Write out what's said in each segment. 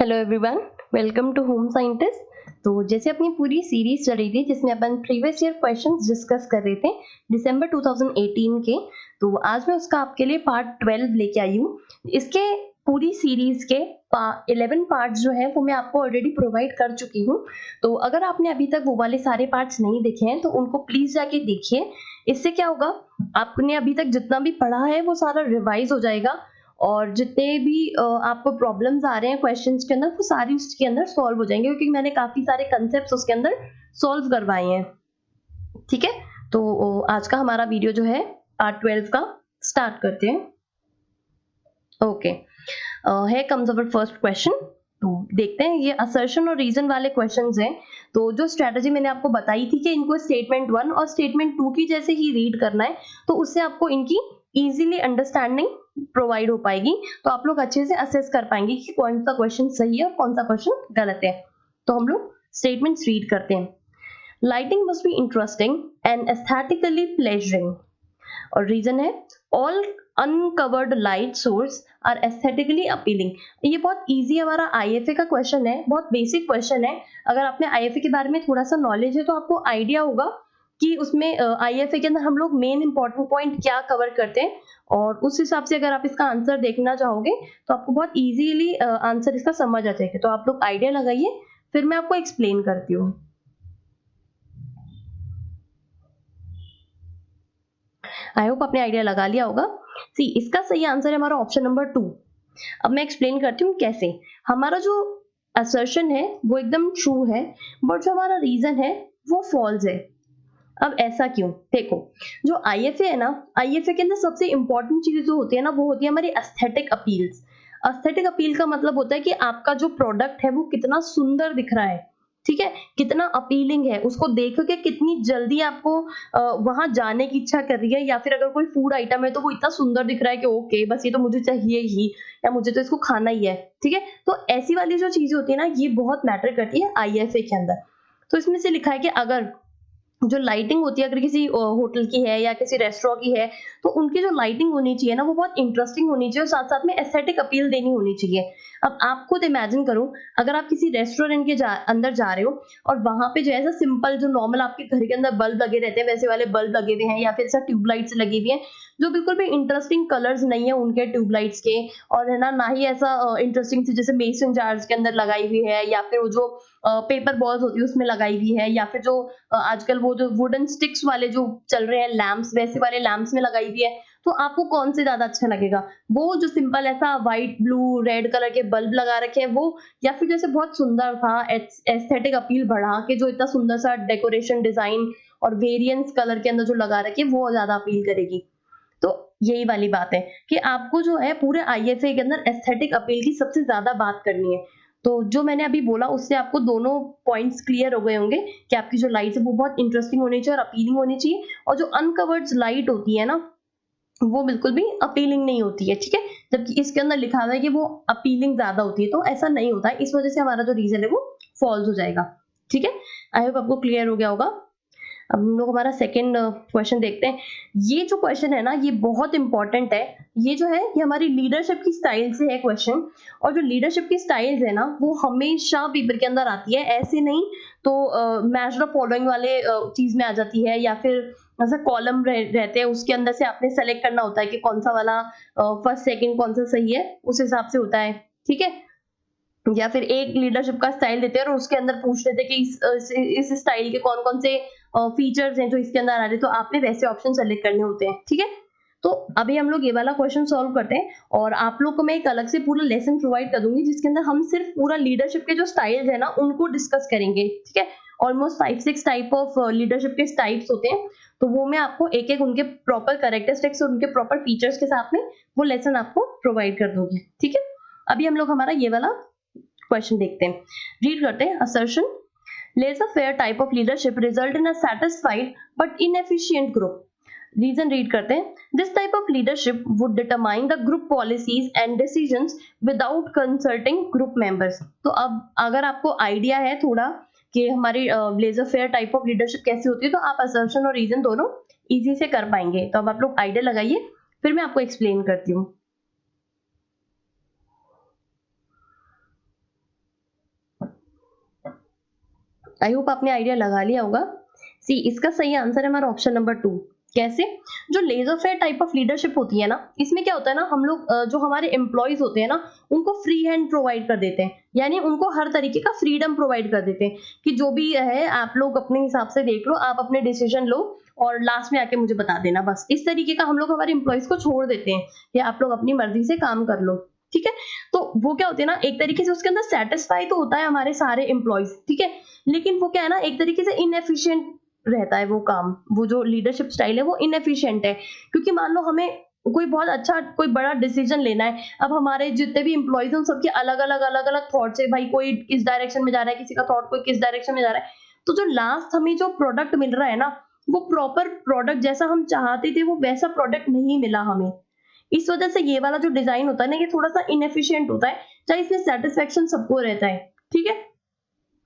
Hello everyone, welcome to home scientist. तो जैसे अपनी पूरी सीरीज चल रही थी जिसमें अपन प्रीवियस ईयर क्वेश्चंस डिस्कस कर रहे थे दिसंबर 2018 के, तो आज मैं उसका आपके लिए पार्ट 12 लेके आई हूँ। इसके पूरी सीरीज के 11 पार्ट्स जो हैं वो मैं आपको ऑलरेडी प्रोवाइड कर चुकी हूँ। तो अगर आपने अभी तक वो वाले सारे पार्ट्स नहीं देखे हैं तो उनको प्लीज जाके देखिए। इससे क्या होगा, आपने अभी तक जितना भी पढ़ा है वो सारा रिवाइज हो जाएगा और जितने भी आपको प्रॉब्लम्स आ रहे हैं क्वेश्चंस के अंदर वो सारी उसके अंदर सॉल्व हो जाएंगे, क्योंकि मैंने काफी सारे कंसेप्ट्स उसके अंदर सॉल्व करवाए हैं। ठीक है, तो आज का हमारा वीडियो जो है पार्ट 12 का स्टार्ट करते हैं। ओके, है कम्स अवर फर्स्ट क्वेश्चन। तो देखते हैं, ये असर्शन और रीजन वाले क्वेश्चंस हैं। तो जो स्ट्रेटजी मैंने आपको बताई थी कि इनको स्टेटमेंट 1 और स्टेटमेंट 2 की जैसे ही रीड करना है, तो उससे आपको इनकी इजीली अंडरस्टैंडिंग प्रोवाइड हो पाएगी। तो आप लोग अच्छे से असेस कर पाएंगे कि कौन सा क्वेश्चन सही है और कौन सा क्वेश्चन गलत है। तो हम लोग स्टेटमेंट्स रीड करते हैं। Lighting must be interesting and aesthetically pleasuring. और रीजन है all uncovered light source are aesthetically appealing. ये बहुत इजी हमारा आईएफए का क्वेश्चन है, बहुत बेसिक क्वेश्चन है। अगर आपने आईएफए के बारे में थोड़ा सा नॉलेज है तो आपको आइडिया होगा कि उसमें आईएफए के अंदर हम लोग मेन इंपॉर्टेंट पॉइंट क्या कवर करते हैं, और उस हिसाब से अगर आप इसका आंसर देखना चाहोगे तो आपको बहुत इजीली आंसर इसका समझ आ जाएगा। तो आप लोग आइडिया लगाइए, फिर मैं आपको एक्सप्लेन करती हूँ। आई होप आपने आइडिया लगा लिया होगा। सी, इसका सही आंसर है हमारा ऑप्शन नंबर 2। अब मैं एक्सप्लेन करती हूँ कैसे। हमारा जो असर्शन है वो एकदम ट्रू है, बट जो हमारा रीजन है वो फॉल्स है। अब ऐसा क्यों? देखो, जो आईएफए है ना, आईएफए के अंदर सबसे इंपॉर्टेंट चीज जो होती है ना वो होती है हमारी एस्थेटिक अपील्स। एस्थेटिक अपील का मतलब होता है कि आपका जो प्रोडक्ट है वो कितना सुंदर दिख रहा है, ठीक है, कितना अपीलिंग है, उसको देख के कितनी जल्दी आपको वहां जाने की इच्छा कर रही है, या फिर अगर कोई फूड आइटम है तो वो इतना सुंदर दिख रहा है कि ओके बस ये तो मुझे चाहिए ही, या मुझे तो इसको खाना ही है। ठीक है, तो ऐसी वाली जो चीजें होती है ना ये बहुत मैटर करती है आईएफए के अंदर। तो इसमें से लिखा है कि अगर जो लाइटिंग होती है, अगर किसी होटल की है या किसी रेस्टोरेंट की है, तो उनकी जो लाइटिंग होनी चाहिए ना वो बहुत इंटरेस्टिंग होनी चाहिए और साथ साथ में एस्थेटिक अपील देनी होनी चाहिए। अब आप खुद इमेजिन करो, अगर आप किसी रेस्टोरेंट के अंदर जा रहे हो और वहां पे जो है सिंपल जो नॉर्मल आपके घर के अंदर बल्ब लगे रहते हैं वैसे वाले बल्ब लगे हुए हैं, या फिर ऐसा ट्यूबलाइट्स लगी हुई हैं जो बिल्कुल भी इंटरेस्टिंग कलर्स नहीं है उनके ट्यूबलाइट्स के, और है ना ना ही ऐसा इंटरेस्टिंग सी जैसे मेसन जार्स के अंदर लगाई हुई है, या फिर वो जो पेपर बॉल्स होती है उसमें लगाई हुई है, या फिर जो आजकल वो जो वुडन स्टिक्स वाले जो चल रहे हैं लैंप्स, वैसे वाले लैंप्स में लगाई हुई है, तो आपको कौन से ज्यादा अच्छा लगेगा? वो जो सिंपल ऐसा व्हाइट ब्लू रेड कलर के बल्ब लगा रखे हैं वो, या फिर जैसे बहुत सुंदर था एस्थेटिक अपील बढ़ा के जो इतना सुंदर सा डेकोरेशन डिजाइन और वेरिएंस कलर के अंदर जो लगा रखे हैं वो ज्यादा अपील करेगी? तो यही वाली बात है कि आपको जो है पूरे आईएफए के अंदर एस्थेटिक अपील की सबसे ज्यादा बात करनी है। तो जो मैंने अभी बोला उससे आपको दोनों पॉइंट्स क्लियर हो गए होंगे कि आपकी जो लाइट है वो बहुत इंटरेस्टिंग होनी चाहिए और अपीलिंग होनी चाहिए, और जो अनकवर्ड लाइट होती है ना वो बिल्कुल भी अपीलिंग नहीं होती है। ठीक है, जबकि इसके अंदर लिखा हुआ है कि वो अपीलिंग ज्यादा होती है, तो ऐसा नहीं होता है। इस वजह से हमारा जो रीजन है वो फॉल्स हो जाएगा। ठीक है, आई होप आपको क्लियर हो गया होगा। अब हम लोग हमारा सेकंड क्वेश्चन देखते हैं। ये जो क्वेश्चन है ना ये बहुत इंपॉर्टेंट है। ये जो है ये हमारी लीडरशिप की स्टाइल से है क्वेश्चन, और जो लीडरशिप की स्टाइल्स है ना वो हमेशा पेपर के अंदर आती है, ऐसे नहीं तो मैच द फॉलोइंग वाले चीज में आ जाती है, या फिर ऐसा कॉलम रहते हैं उसके अंदर से आपने सेलेक्ट करना होता है कि कौन सा वाला फर्स्ट सेकंड कौन सा सही है, उस हिसाब से होता है। ठीक है, या फिर एक लीडरशिप का स्टाइल देते हैं और उसके अंदर पूछ लेते हैं कि इस स्टाइल के कौन कौन से फीचर्स हैं जो इसके अंदर आ रहे हैं, तो आपने वैसे ऑप्शन सेलेक्ट करने होते हैं। ठीक है, तो अभी हम लोग ये वाला क्वेश्चन सॉल्व करते हैं, और आप लोग को मैं एक अलग से पूरा लेसन प्रोवाइड कर दूंगी जिसके अंदर हम सिर्फ पूरा लीडरशिप के जो स्टाइल्स है ना उनको डिस्कस करेंगे। ठीक है, ऑलमोस्ट 5-6 टाइप ऑफ लीडरशिप के टाइप्स होते हैं, तो वो मैं आपको एक एक उनके प्रॉपर कैरेक्टरिस्टिक्स और उनके प्रॉपर फीचर्स के साथ में वो लेसन आपको प्रोवाइड कर दूंगी। ठीक है, अभी हम लोग हमारा ये वाला क्वेश्चन देखते हैं, रीड करते हैं। Assertion, laissez-faire type of leadership result in a satisfied but inefficient group. Reason read करते हैं। This type of leadership would determine the group policies and decisions without consulting group members. तो अब अगर आपको आइडिया है थोड़ा कि हमारी laissez faire type of leadership कैसी होती है, तो आप असर्शन और रीजन दोनों इजी से कर पाएंगे। तो अब आप लोग आइडिया लगाइए, फिर मैं आपको एक्सप्लेन करती हूँ। आई होप आपने आइडिया लगा लिया होगा। सी इसका सही आंसर है हमारा ऑप्शन नंबर 2। कैसे? जो laissez faire type of leadership होती है ना, इसमें क्या होता है ना, हम लोग जो हमारे एम्प्लॉइज होते हैं ना, उनको फ्री हैंड प्रोवाइड कर देते हैं, यानी उनको हर तरीके का फ्रीडम प्रोवाइड कर देते हैं कि जो भी है आप लोग अपने हिसाब से देख लो, आप अपने डिसीजन लो और लास्ट में आके मुझे बता देना। बस इस तरीके का हम लोग हमारे एम्प्लॉइज को छोड़ देते हैं कि आप लोग अपनी मर्जी से काम कर लो। ठीक है, तो वो क्या होते हैं ना, एक तरीके से उसके अंदर सेटिस्फाई तो होता है हमारे सारे एम्प्लॉइज, ठीक है, लेकिन वो क्या है ना, एक तरीके से इनएफिशिएंट रहता है वो काम। वो जो लीडरशिप स्टाइल है वो इनएफिशिएंट है, क्योंकि मान लो हमें कोई बहुत अच्छा कोई बड़ा डिसीजन लेना है, अब हमारे जितने भी एम्प्लॉइज हैं उन सबके अलग अलग थॉट्स है, भाई कोई किस डायरेक्शन में जा रहा है, किसी का थॉट कोई किस डायरेक्शन में जा रहा है, तो जो लास्ट हमें जो प्रोडक्ट मिल रहा है ना, वो प्रॉपर प्रोडक्ट जैसा हम चाहते थे वो वैसा प्रोडक्ट नहीं मिला हमें। इस वजह से ये वाला जो डिजाइन होता है ना, ये थोड़ा सा इनएफिशिएंट होता है, चाहे इसमें सेटिस्फेक्शन सबको रहता है। ठीक है,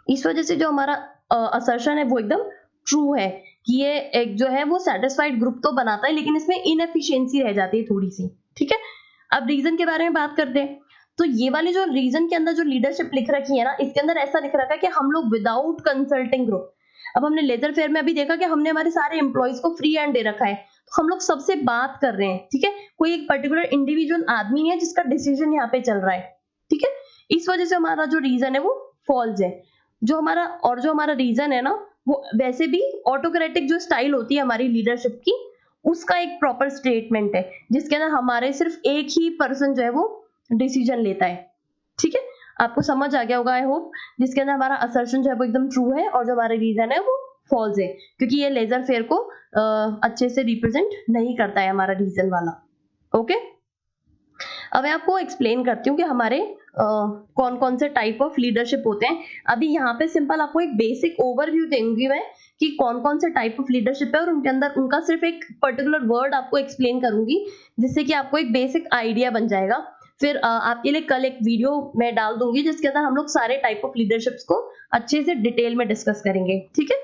इस वजह से जो हमारा असर्शन है वो एकदम ट्रू है कि ये एक जो है वो सेटिस्फाइड ग्रुप तो बनाता है, लेकिन इसमें इनएफिशिएंसी रह जाती है थोड़ी सी। ठीक है, अब रीजन के बारे में बात करते हैं। तो ये वाली जो रीजन के अंदर जो लीडरशिप लिख रखी है ना, इसके अंदर ऐसा लिख रखा है कि हम लोग विदाउट कंसल्टिंग ग्रुप। अब हमने लेजर फेयर में अभी देखा कि हमने हमारे सारे एम्प्लॉइज को फ्री हैंड दे रखा है, तो हम लोग सबसे बात कर रहे हैं। ठीक है, कोई एक पर्टिकुलर इंडिविजुअल आदमी है जिसका डिसीजन यहाँ पे चल रहा है। ठीक है, इस वजह से हमारा जो रीजन है वो फॉल्स है। जो हमारा रीजन है ना, वो वैसे भी ऑटोक्रेटिक जो स्टाइल होती है हमारी लीडरशिप की, उसका एक प्रॉपर स्टेटमेंट है जिसके अंदर हमारे सिर्फ एक ही पर्सन जो है वो डिसीजन लेता है। ठीक है, आपको समझ आ गया होगा आई होप, जिसके अंदर हमारा असर्शन जो है वो एकदम ट्रू है और जो हमारा रीजन है वो फॉल्स है, क्योंकि ये लेजर फेयर को अच्छे से रिप्रेजेंट नहीं करता है हमारा रीजन वाला। ओके, अब मैं आपको एक्सप्लेन करती हूँ कि हमारे कौन कौन से टाइप ऑफ लीडरशिप होते हैं। अभी यहाँ पे सिंपल आपको एक बेसिक ओवरव्यू देंगी मैं कि कौन कौन से टाइप ऑफ लीडरशिप है, और उनके अंदर उनका सिर्फ एक पर्टिकुलर वर्ड आपको एक्सप्लेन करूंगी, जिससे कि आपको एक बेसिक आइडिया बन जाएगा। फिर आपके लिए कल एक वीडियो मैं डाल दूंगी जिसके अंदर हम लोग सारे टाइप ऑफ लीडरशिप्स को अच्छे से डिटेल में डिस्कस करेंगे। ठीक है,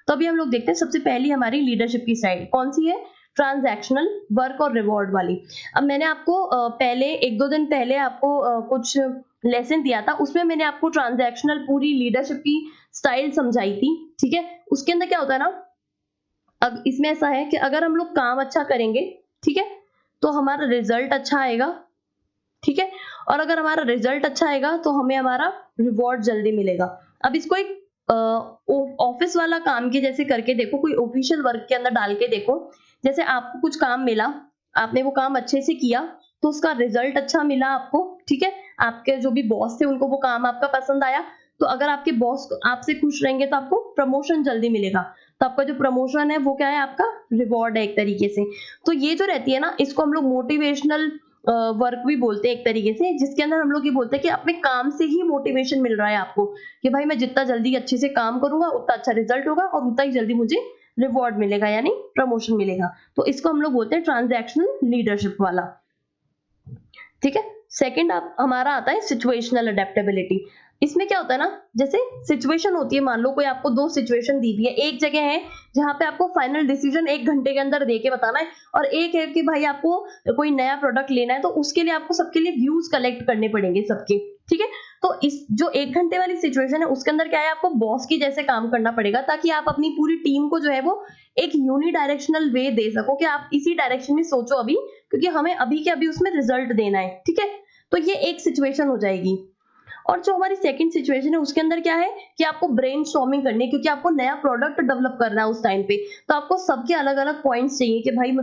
तो अभी हम लोग देखते हैं सबसे पहली हमारी लीडरशिप की स्टाइल कौन सी है, ट्रांजैक्शनल वर्क और रिवॉर्ड वाली। अब मैंने आपको पहले एक दो दिन पहले आपको कुछ लेसन दिया था, उसमें मैंने आपको ट्रांजैक्शनल पूरी लीडरशिप की स्टाइल समझाई थी। ठीक है, उसके अंदर क्या होता है ना, अब इसमें ऐसा है कि अगर हम लोग काम अच्छा करेंगे, ठीक है, तो हमारा रिजल्ट अच्छा आएगा। ठीक है, और अगर हमारा रिजल्ट अच्छा आएगा तो हमें हमारा रिवॉर्ड जल्दी मिलेगा। अब इसको एक ऑफिस वाला काम के जैसे करके देखो, कोई ऑफिशियल वर्क के अंदर डाल के देखो। जैसे आपको कुछ काम मिला, आपने वो काम अच्छे से किया, तो उसका रिजल्ट अच्छा मिला आपको। ठीक है, आपके जो भी बॉस थे उनको वो काम आपका पसंद आया, तो अगर आपके बॉस आपसे खुश रहेंगे तो आपको प्रमोशन जल्दी मिलेगा। तो आपका जो प्रमोशन है वो क्या है, आपका रिवॉर्ड है एक तरीके से। तो ये जो रहती है ना, इसको हम लोग मोटिवेशनल वर्क भी बोलते हैं एक तरीके से, जिसके अंदर हम लोग ये बोलते हैं कि अपने काम से ही मोटिवेशन मिल रहा है आपको कि भाई मैं जितना जल्दी अच्छे से काम करूंगा उतना अच्छा रिजल्ट होगा और उतना ही जल्दी मुझे रिवॉर्ड मिलेगा, यानी प्रमोशन मिलेगा। तो इसको हम लोग बोलते हैं ट्रांजैक्शनल लीडरशिप वाला। ठीक है, सेकंड हमारा आता है सिचुएशनल अडेप्टेबिलिटी। इसमें क्या होता है ना, जैसे सिचुएशन होती है, मान लो कोई आपको दो सिचुएशन दी हुई है, एक जगह है जहां पे आपको फाइनल डिसीजन 1 घंटे के अंदर दे के बताना है, और एक है कि भाई आपको कोई नया प्रोडक्ट लेना है, तो उसके लिए आपको सबके लिए व्यूज कलेक्ट करने पड़ेंगे सबके। ठीक है, तो इस जो 1 घंटे वाली सिचुएशन है उसके अंदर क्या है, आपको बॉस की जैसे काम करना पड़ेगा ताकि आप अपनी पूरी टीम को जो है वो एक यूनिडायरेक्शनल वे दे सको कि आप इसी डायरेक्शन में सोचो अभी, क्योंकि हमें अभी के अभी उसमें रिजल्ट देना है। ठीक है, तो ये एक सिचुएशन हो जाएगी। और जो हमारी सेकंड सिचुएशन है उसके अंदर क्या है कि आपको ब्रेनस्टॉर्मिंग करनी है, क्योंकि आपको नया प्रोडक्ट डेवलप करना है उस टाइम पे, तो आपको सबके अलग अलग पॉइंट्स चाहिए कि भाई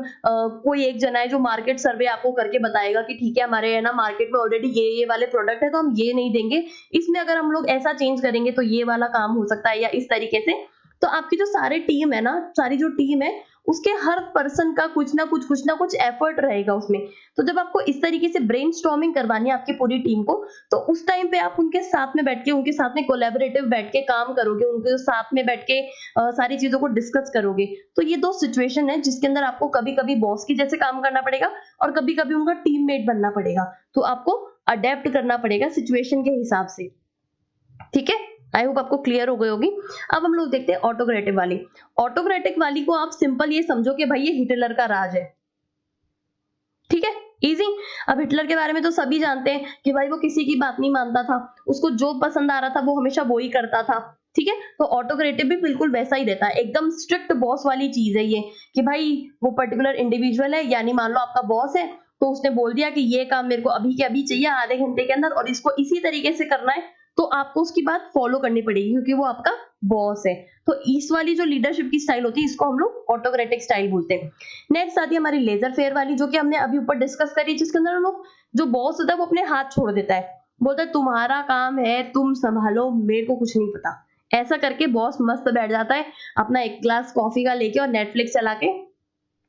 कोई एक जना है जो मार्केट सर्वे आपको करके बताएगा कि ठीक है हमारे है ना मार्केट में ऑलरेडी ये वाले प्रोडक्ट है, तो हम ये नहीं देंगे, इसमें अगर हम लोग ऐसा चेंज करेंगे तो ये वाला काम हो सकता है, या इस तरीके से। तो आपकी जो सारी टीम है ना, सारी जो टीम है उसके हर पर्सन का कुछ ना कुछ एफर्ट रहेगा उसमें। तो जब आपको इस तरीके से ब्रेनस्टॉर्मिंग करवानी है आपकी पूरी टीम को, तो उस टाइम पे आप उनके साथ में बैठ के, उनके साथ में कोलैबोरेटिव बैठ के काम करोगे, उनके साथ में बैठ के सारी चीजों को डिस्कस करोगे। तो ये दो सिचुएशन है जिसके अंदर आपको कभी कभी बॉस की जैसे काम करना पड़ेगा और कभी कभी उनका टीममेट बनना पड़ेगा, तो आपको अडेप्ट करना पड़ेगा सिचुएशन के हिसाब से। ठीक है, आई होप आपको क्लियर हो गई होगी। अब हम लोग देखते हैं ऑटोक्रेटिक वाली। ऑटोक्रेटिक वाली को आप सिंपल ये समझो कि भाई ये हिटलर का राज है। ठीक है, इजी। अब हिटलर के बारे में तो सभी जानते हैं कि भाई वो किसी की बात नहीं मानता था, उसको जो पसंद आ रहा था वो हमेशा वो ही करता था। ठीक है। तो ऑटोक्रेटिव भी बिल्कुल वैसा ही रहता है, एकदम स्ट्रिक्ट बॉस वाली चीज है ये, कि भाई वो पर्टिकुलर इंडिविजुअल है, यानी मान लो आपका बॉस है, तो उसने बोल दिया कि ये काम मेरे को अभी के अभी चाहिए, आधे घंटे के अंदर, और इसको इसी तरीके से करना है, तो आपको उसकी बात फॉलो करनी पड़ेगी, क्योंकि वो आपका बॉस है। तो इस वाली जो लीडरशिप की स्टाइल होती है, इसको हम लोग ऑटोक्रेटिक स्टाइल बोलते हैं। नेक्स्ट आती है हमारी लेजर फेयर वाली, जो कि हमने अभी ऊपर डिस्कस करी, जिसके अंदर हम लोग, जो बॉस होता है वो अपने हाथ छोड़ देता है, बोलता है तुम्हारा काम है, तुम संभालो, मेरे को कुछ नहीं पता। ऐसा करके बॉस मस्त बैठ जाता है अपना एक ग्लास कॉफी का लेके और नेटफ्लिक्स चला के,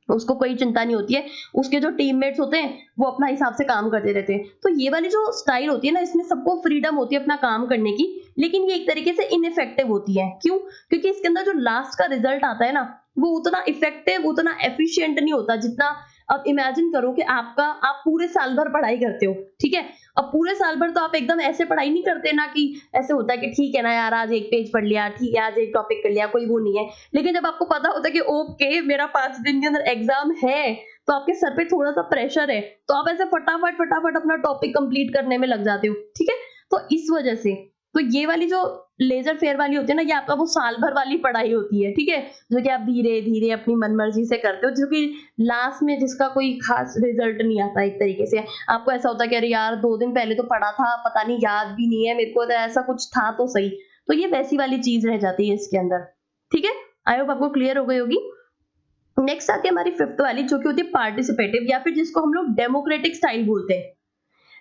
उसको कोई चिंता नहीं होती है। उसके जो टीममेट्स होते हैं वो अपना हिसाब से काम करते रहते हैं। तो ये वाली जो स्टाइल होती है ना, इसमें सबको फ्रीडम होती है अपना काम करने की, लेकिन ये एक तरीके से इनइफेक्टिव होती है। क्यों? क्योंकि इसके अंदर जो लास्ट का रिजल्ट आता है ना, वो उतना इफेक्टिव, उतना एफिशिएंट नहीं होता जितना। अब इमेजिन करो कि आप पूरे साल भर पढ़ाई करते हो, ठीक है। अब पूरे साल भर तो आप एकदम ऐसे पढ़ाई नहीं करते ना, कि ऐसे होता है कि ठीक है ना यार, आज एक पेज पढ़ लिया, ठीक है, आज एक टॉपिक कर लिया, कोई वो नहीं है। लेकिन जब आपको पता होता है कि ओके मेरा 5 दिन के अंदर एग्जाम है, तो आपके सर पे थोड़ा सा प्रेशर है, तो आप ऐसे फटाफट फटाफट अपना टॉपिक कंप्लीट करने में लग जाते हो, ठीक है। तो इस वजह से, तो ये वाली जो लेजर फेयर वाली होती है ना, ये आपका वो साल भर वाली पढ़ाई होती है, ठीक है, जो कि आप धीरे धीरे अपनी मनमर्जी से करते हो, जो कि लास्ट में जिसका कोई खास रिजल्ट नहीं आता। एक तरीके से आपको ऐसा होता है कि अरे यार 2 दिन पहले तो पढ़ा था, पता नहीं याद भी नहीं है मेरे को, तो ऐसा कुछ था तो सही। तो ये वैसी वाली चीज रह जाती है इसके अंदर, ठीक है। आई होप आपको क्लियर हो गई होगी। नेक्स्ट आती है हमारी फिफ्थ वाली, जो कि होती है पार्टिसिपेटिव, या फिर जिसको हम लोग डेमोक्रेटिक स्टाइल बोलते हैं।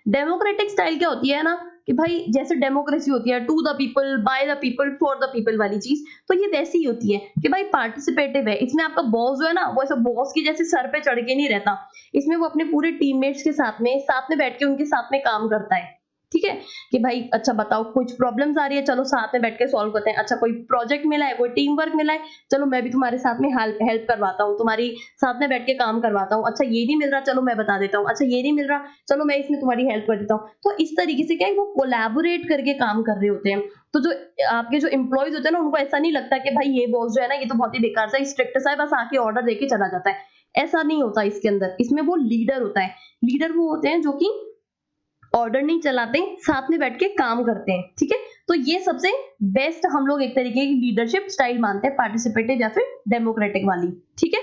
डेमोक्रेटिक स्टाइल क्या होती है ना, कि भाई जैसे डेमोक्रेसी होती है, to the people, by the people, for the people वाली चीज, तो ये वैसी ही होती है कि भाई पार्टिसिपेटिव है। इसमें आपका बॉस जो है ना, वो ऐसा बॉस की जैसे सर पे चढ़ के नहीं रहता। इसमें वो अपने पूरे टीममेट्स के साथ में बैठ के उनके साथ में काम करता है, ठीक है। कि भाई अच्छा बताओ, कुछ प्रॉब्लम्स आ रही है, चलो साथ में बैठ के सॉल्व करते हैं। अच्छा कोई प्रोजेक्ट मिला है, कोई टीम वर्क मिला है, चलो मैं भी तुम्हारे साथ में हेल्प करवाता हूँ, तुम्हारी साथ में बैठ के काम करवाता हूँ। अच्छा ये नहीं मिल रहा, चलो मैं बता देता हूँ। अच्छा ये नहीं मिल रहा, चलो मैं इसमें तुम्हारी हेल्प कर देता हूँ। तो इस तरीके से क्या है, वो कोलैबोरेट करके काम कर रहे होते हैं। तो जो आपके जो एम्प्लॉयज होते हैं ना, उनको ऐसा नहीं लगता कि भाई ये बॉस जो है ना, ये तो बहुत ही बेकार सा स्ट्रिक्ट सा है, बस आके ऑर्डर देके चला जाता है। ऐसा नहीं होता इसके अंदर। इसमें वो लीडर होता है। लीडर वो होते हैं जो कि ऑर्डर नहीं चलाते, साथ में बैठ के काम करते हैं, ठीक है। तो ये सबसे बेस्ट हम लोग एक तरीके की लीडरशिप स्टाइल मानते हैं, पार्टिसिपेटिव या फिर डेमोक्रेटिक वाली, ठीक है।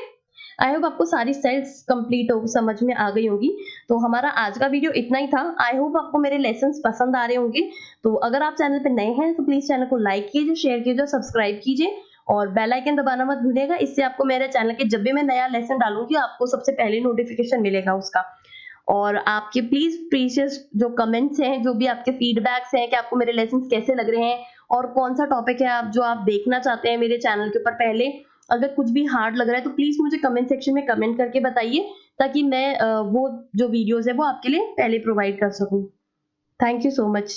आई होप आपको सारी स्टाइल्स कंप्लीट हो समझ में आ गई होगी। तो हमारा आज का वीडियो इतना ही था। आई होप आपको मेरे लेसन्स पसंद आ रहे होंगे। तो अगर आप चैनल पे नए हैं तो प्लीज चैनल को लाइक कीजिए, शेयर कीजिए, सब्सक्राइब कीजिए और बेल आइकन दबाना मत भूलिएगा। इससे आपको मेरे चैनल के जब भी मैं नया लेसन डालूंगी, आपको सबसे पहले नोटिफिकेशन मिलेगा उसका। और आपके प्लीज प्रीशियस जो कमेंट्स हैं, जो भी आपके फीडबैक्स हैं कि आपको मेरे लेसन्स कैसे लग रहे हैं और कौन सा टॉपिक है आप जो आप देखना चाहते हैं मेरे चैनल के ऊपर, पहले अगर कुछ भी हार्ड लग रहा है तो प्लीज मुझे कमेंट सेक्शन में कमेंट करके बताइए, ताकि मैं वो जो वीडियोस है वो आपके लिए पहले प्रोवाइड कर सकूं। Thank you so much.